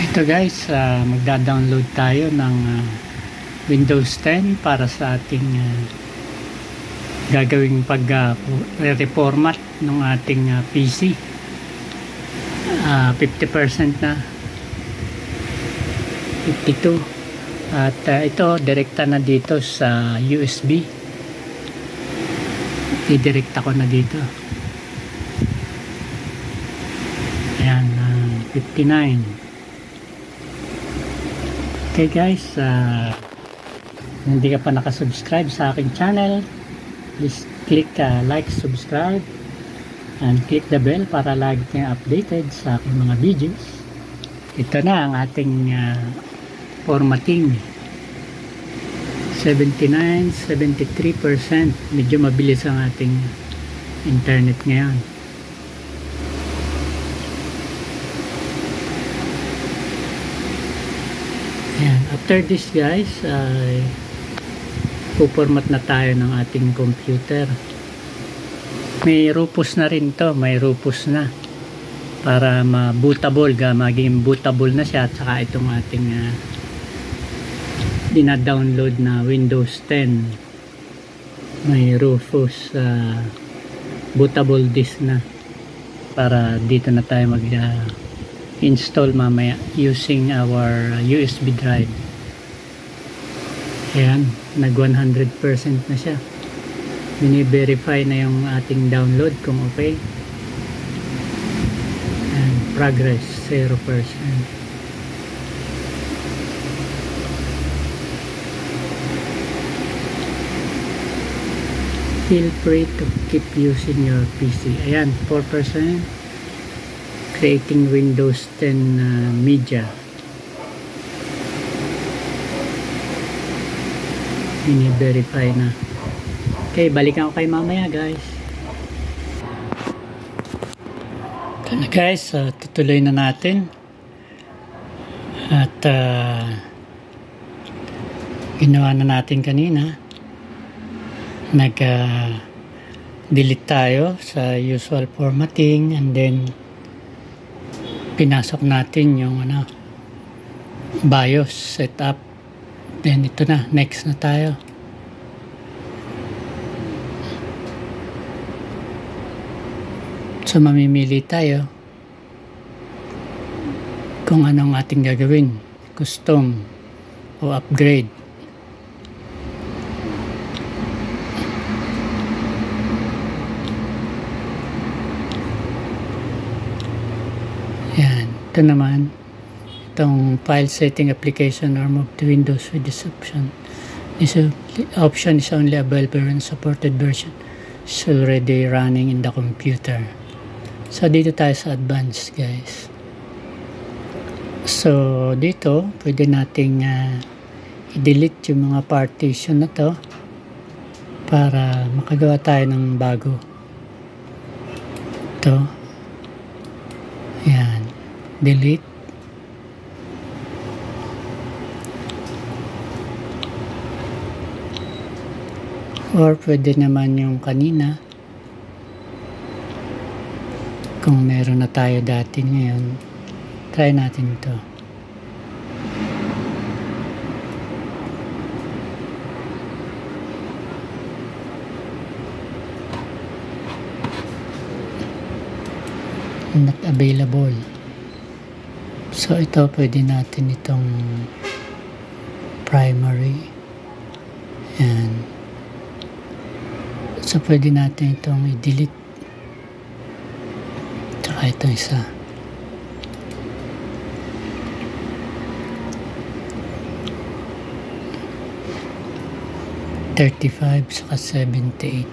Ito guys, magda-download tayo ng Windows 10 para sa ating gagawing pag-reformat ng ating PC. 50% na, 52, at ito direkta na dito sa USB. Idirekta ko na dito. Ayan, 59. Okay guys, hindi ka pa nakasubscribe sa aking channel, please click like, subscribe, and click the bell para lagi kang updated sa aking mga videos. Ito na ang ating formatting. 73%. Medyo mabilis ang ating internet ngayon. Ayan. After this guys, pupormat na tayo ng ating computer. May Rufus na rin to, may Rufus na para ma-bootable, maging bootable na siya. At saka itong ating dina-download na Windows 10, may Rufus bootable disk na, para dito na tayo install mamaya using our USB drive. Ayan, nag 100% na siya. Bini-verify na yung ating download kung okay. And progress 0%. Feel free to keep using your PC. Ayan, 4%. Creating Windows 10 media. Ini-verify na. Okay, balikan ko kay mamaya guys. Ito na guys, tutuloy na natin. At ginawa na natin kanina. Nag-delete tayo sa usual formatting, and then pinasok natin yung BIOS setup. Then ito na, next na tayo. So mamimili tayo kung anong ating gagawin, custom o upgrade. Yan, ito naman, itong file setting application or move to Windows with this option. This option is only available when supported version is already running in the computer. So dito tayo sa advanced guys. So dito pwede nating i-delete yung mga partition na to para makagawa tayo ng bago. Ito, yan, delete. Or pwede naman yung kanina, kung meron na tayo dati ngayon, try natin ito. Not available. So ito pwede natin itong primary. Yan. So pwede natin itong i-delete. Tsaka itong isa. $35 saka $78.